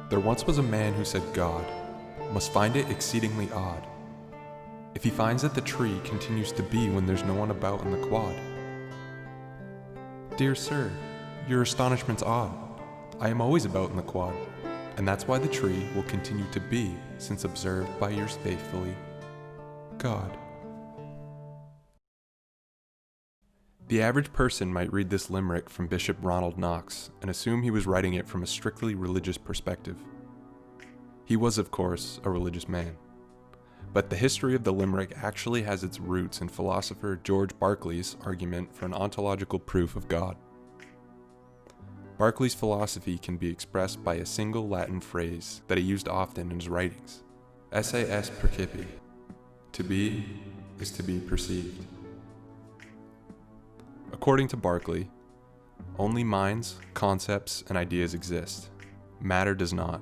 There once was a man who said God must find it exceedingly odd if he finds that the tree continues to be when there's no one about in the quad. Dear sir, your astonishment's odd. I am always about in the quad, and that's why the tree will continue to be, since observed by yours faithfully, God. The average person might read this limerick from Bishop Ronald Knox and assume he was writing it from a strictly religious perspective. He was, of course, a religious man. But the history of the limerick actually has its roots in philosopher George Berkeley's argument for an ontological proof of God. Berkeley's philosophy can be expressed by a single Latin phrase that he used often in his writings: esse est percipi. To be is to be perceived. According to Berkeley, only minds, concepts, and ideas exist. Matter does not.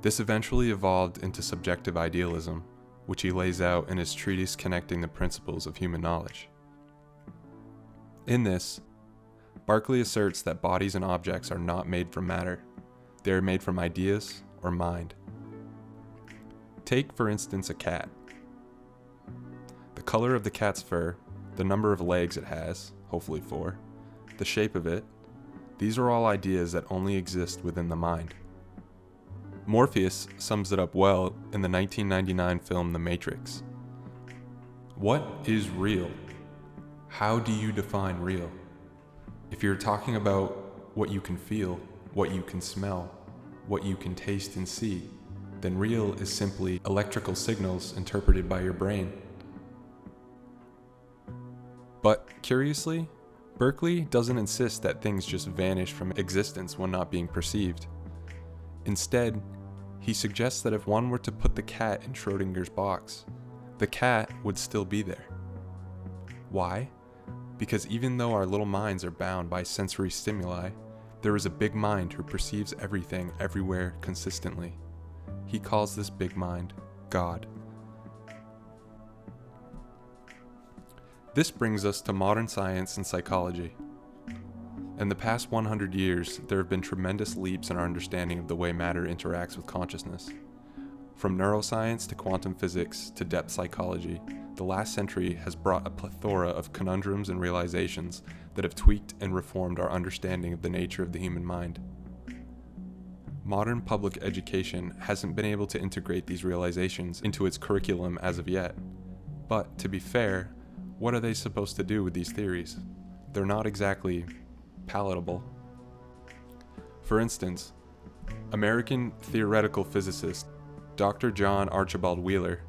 This eventually evolved into subjective idealism, which he lays out in his treatise connecting the principles of human knowledge. In this, Berkeley asserts that bodies and objects are not made from matter. They are made from ideas or mind. Take, for instance, a cat. The color of the cat's fur, the number of legs it has, hopefully 4, the shape of it, these are all ideas that only exist within the mind. Morpheus sums it up well in the 1999 film The Matrix. What is real? How do you define real? If you're talking about what you can feel, what you can smell, what you can taste and see, then real is simply electrical signals interpreted by your brain. But curiously, Berkeley doesn't insist that things just vanish from existence when not being perceived. Instead, he suggests that if one were to put the cat in Schrodinger's box, the cat would still be there. Why? Because even though our little minds are bound by sensory stimuli, there is a big mind who perceives everything everywhere consistently. He calls this big mind God. This brings us to modern science and psychology. In the past 100 years, there have been tremendous leaps in our understanding of the way matter interacts with consciousness. From neuroscience to quantum physics to depth psychology, the last century has brought a plethora of conundrums and realizations that have tweaked and reformed our understanding of the nature of the human mind. Modern public education hasn't been able to integrate these realizations into its curriculum as of yet. But, to be fair, what are they supposed to do with these theories? They're not exactly palatable. For instance, American theoretical physicist Dr. John Archibald Wheeler,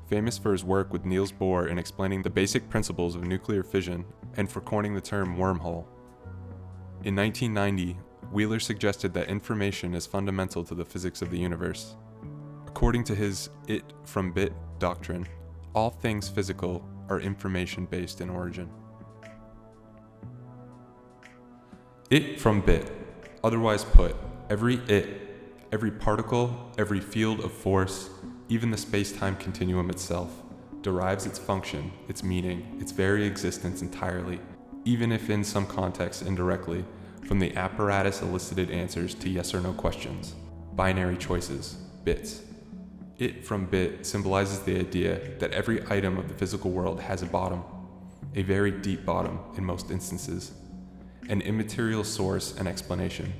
famous for his work with Niels Bohr in explaining the basic principles of nuclear fission and for coining the term wormhole. In 1990, Wheeler suggested that information is fundamental to the physics of the universe. According to his it from bit doctrine, all things physical are information-based in origin. It from bit, otherwise put, every particle, every field of force, even the space-time continuum itself, derives its function, its meaning, its very existence entirely, even if in some contexts indirectly, from the apparatus elicited answers to yes or no questions, binary choices, bits. It from bit symbolizes the idea that every item of the physical world has a bottom, a very deep bottom in most instances, an immaterial source and explanation.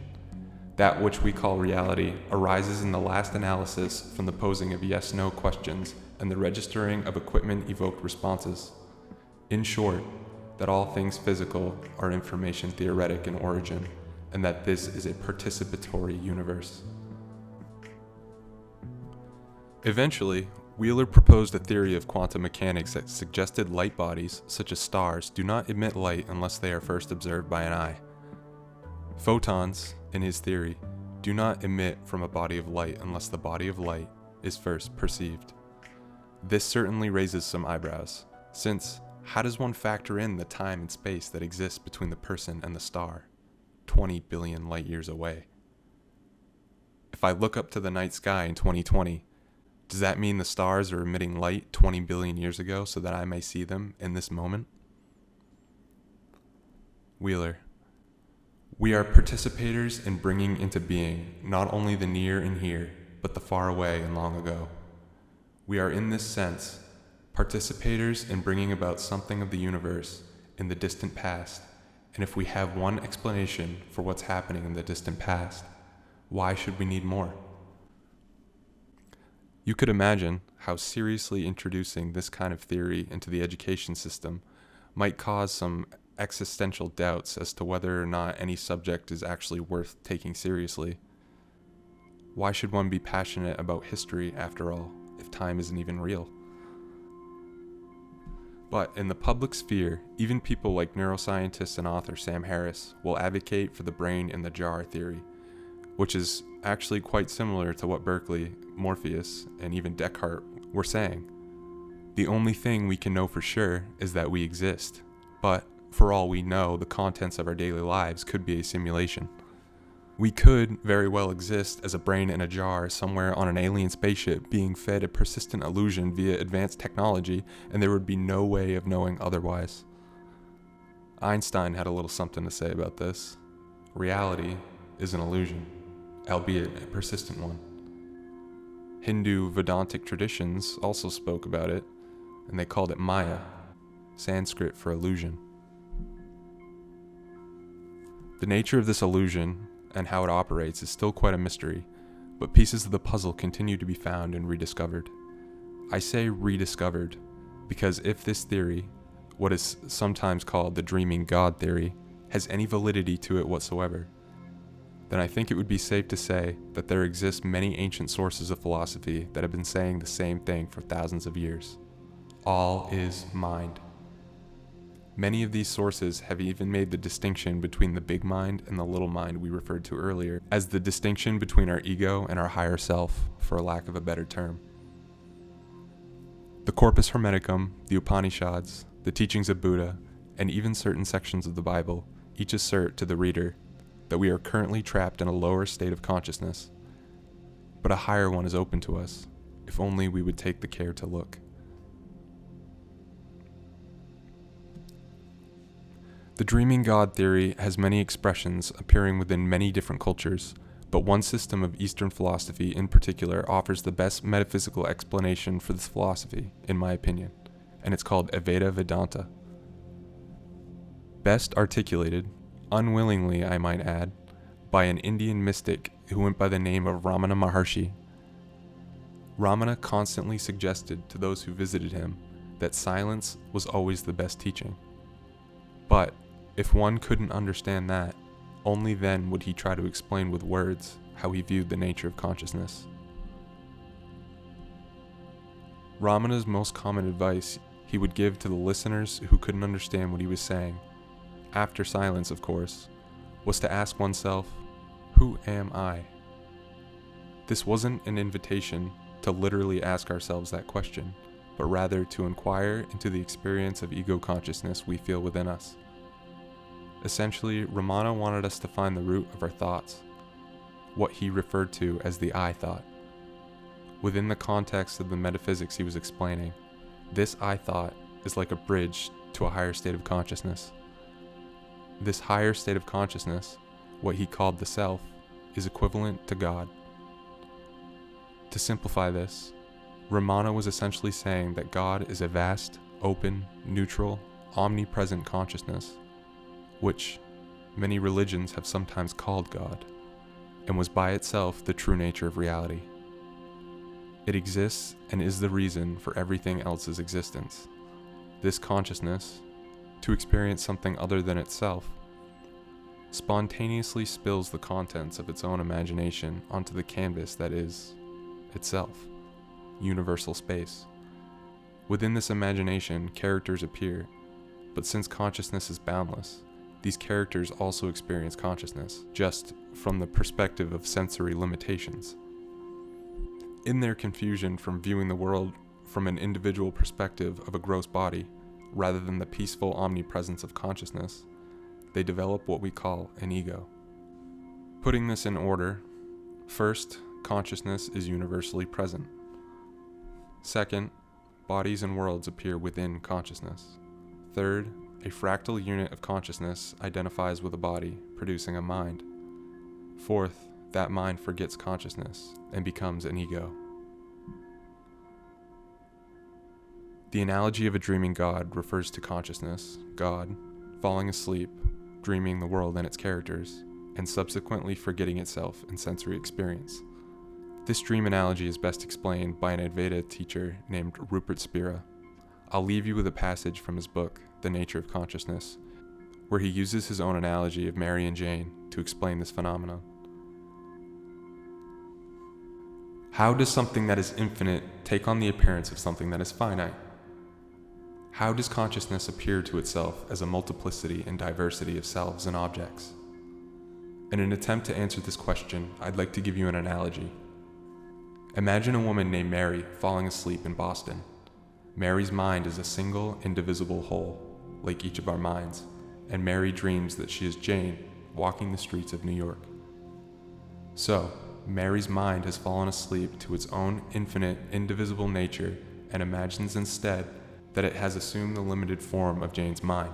That which we call reality arises in the last analysis from the posing of yes-no questions and the registering of equipment-evoked responses. In short, that all things physical are information theoretic in origin, and that this is a participatory universe. Eventually, Wheeler proposed a theory of quantum mechanics that suggested light bodies, such as stars, do not emit light unless they are first observed by an eye. Photons, in his theory, do not emit from a body of light unless the body of light is first perceived. This certainly raises some eyebrows, since how does one factor in the time and space that exists between the person and the star, 20 billion light years away? If I look up to the night sky in 2020, does that mean the stars are emitting light 20 billion years ago so that I may see them in this moment? Wheeler: we are participators in bringing into being not only the near and here, but the far away and long ago. We are in this sense participators in bringing about something of the universe in the distant past, and if we have one explanation for what's happening in the distant past, why should we need more? You could imagine how seriously introducing this kind of theory into the education system might cause some existential doubts as to whether or not any subject is actually worth taking seriously. Why should one be passionate about history, after all, if time isn't even real? But in the public sphere, even people like neuroscientist and author Sam Harris will advocate for the brain in the jar theory, which is actually quite similar to what Berkeley, Morpheus, and even Descartes were saying. The only thing we can know for sure is that we exist, but for all we know, the contents of our daily lives could be a simulation. We could very well exist as a brain in a jar somewhere on an alien spaceship being fed a persistent illusion via advanced technology, and there would be no way of knowing otherwise. Einstein had a little something to say about this. Reality is an illusion, albeit a persistent one. Hindu Vedantic traditions also spoke about it, and they called it Maya, Sanskrit for illusion. The nature of this illusion and how it operates is still quite a mystery, but pieces of the puzzle continue to be found and rediscovered. I say rediscovered because if this theory, what is sometimes called the dreaming God theory, has any validity to it whatsoever, then I think it would be safe to say that there exist many ancient sources of philosophy that have been saying the same thing for thousands of years. All is mind. Many of these sources have even made the distinction between the big mind and the little mind we referred to earlier as the distinction between our ego and our higher self, for lack of a better term. The Corpus Hermeticum, the Upanishads, the teachings of Buddha, and even certain sections of the Bible each assert to the reader that we are currently trapped in a lower state of consciousness, but a higher one is open to us, if only we would take the care to look. The dreaming God theory has many expressions appearing within many different cultures, but one system of Eastern philosophy in particular offers the best metaphysical explanation for this philosophy, in my opinion, and it's called Advaita Vedanta. Best articulated, unwillingly I might add, by an Indian mystic who went by the name of Ramana Maharshi. Ramana constantly suggested to those who visited him that silence was always the best teaching. But if one couldn't understand that, only then would he try to explain with words how he viewed the nature of consciousness. Ramana's most common advice he would give to the listeners who couldn't understand what he was saying, after silence of course, was to ask oneself, who am I? This wasn't an invitation to literally ask ourselves that question, but rather to inquire into the experience of ego consciousness we feel within us. Essentially, Ramana wanted us to find the root of our thoughts, what he referred to as the I thought. Within the context of the metaphysics he was explaining, this I thought is like a bridge to a higher state of consciousness. This higher state of consciousness, what he called the self, is equivalent to God. To simplify this, Ramana was essentially saying that God is a vast, open, neutral, omnipresent consciousness, which many religions have sometimes called God, and was by itself the true nature of reality. It exists and is the reason for everything else's existence. This consciousness, to experience something other than itself, spontaneously spills the contents of its own imagination onto the canvas that is itself, universal space. Within this imagination, characters appear, but since consciousness is boundless, these characters also experience consciousness, just from the perspective of sensory limitations. In their confusion from viewing the world from an individual perspective of a gross body, rather than the peaceful omnipresence of consciousness, they develop what we call an ego. Putting this in order, first, consciousness is universally present. Second, bodies and worlds appear within consciousness. Third, a fractal unit of consciousness identifies with a body, producing a mind. Fourth, that mind forgets consciousness and becomes an ego. The analogy of a dreaming God refers to consciousness, God, falling asleep, dreaming the world and its characters, and subsequently forgetting itself in sensory experience. This dream analogy is best explained by an Advaita teacher named Rupert Spira. I'll leave you with a passage from his book, The Nature of Consciousness, where he uses his own analogy of Mary and Jane to explain this phenomenon. How does something that is infinite take on the appearance of something that is finite? How does consciousness appear to itself as a multiplicity and diversity of selves and objects? In an attempt to answer this question, I'd like to give you an analogy. Imagine a woman named Mary falling asleep in Boston. Mary's mind is a single, indivisible whole, like each of our minds, and Mary dreams that she is Jane, walking the streets of New York. So, Mary's mind has fallen asleep to its own infinite, indivisible nature and imagines instead that it has assumed the limited form of Jane's mind.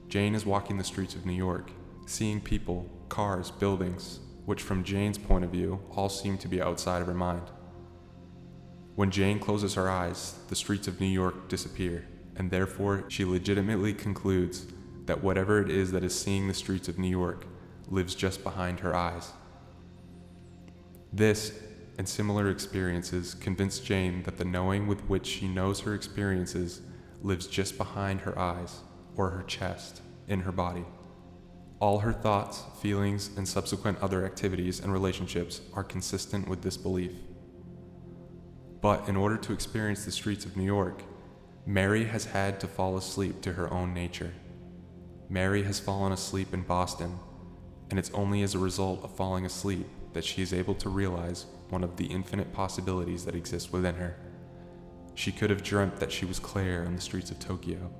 Jane is walking the streets of New York, seeing people, cars, buildings, which from Jane's point of view all seem to be outside of her mind. When Jane closes her eyes, the streets of New York disappear, and therefore she legitimately concludes that whatever it is that is seeing the streets of New York lives just behind her eyes. This and similar experiences convince Jane that the knowing with which she knows her experiences lives just behind her eyes, or her chest, in her body. All her thoughts, feelings, and subsequent other activities and relationships are consistent with this belief. But in order to experience the streets of New York, Mary has had to fall asleep to her own nature. Mary has fallen asleep in Boston, and it's only as a result of falling asleep that she is able to realize one of the infinite possibilities that exist within her. She could have dreamt that she was Claire on the streets of Tokyo.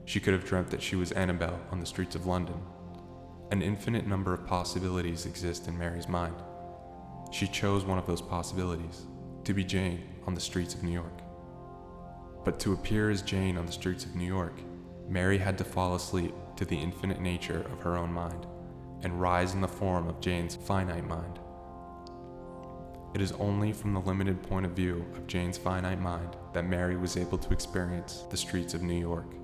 She could have dreamt that she was Annabelle on the streets of London. An infinite number of possibilities exist in Mary's mind. She chose one of those possibilities, to be Jane on the streets of New York. But to appear as Jane on the streets of New York, Mary had to fall asleep to the infinite nature of her own mind and rise in the form of Jane's finite mind. It is only from the limited point of view of Jane's finite mind that Mary was able to experience the streets of New York.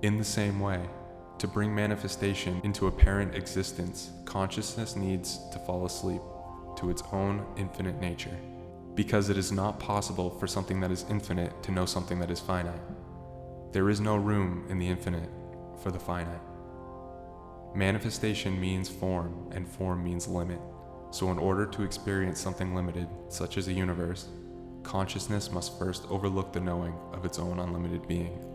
In the same way, to bring manifestation into apparent existence, consciousness needs to fall asleep to its own infinite nature, because it is not possible for something that is infinite to know something that is finite. There is no room in the infinite for the finite. Manifestation means form, and form means limit. So in order to experience something limited, such as a universe, consciousness must first overlook the knowing of its own unlimited being.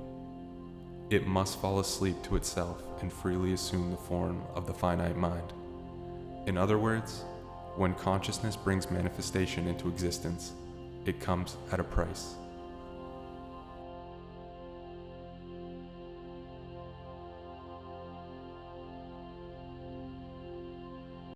It must fall asleep to itself and freely assume the form of the finite mind. In other words, when consciousness brings manifestation into existence, it comes at a price.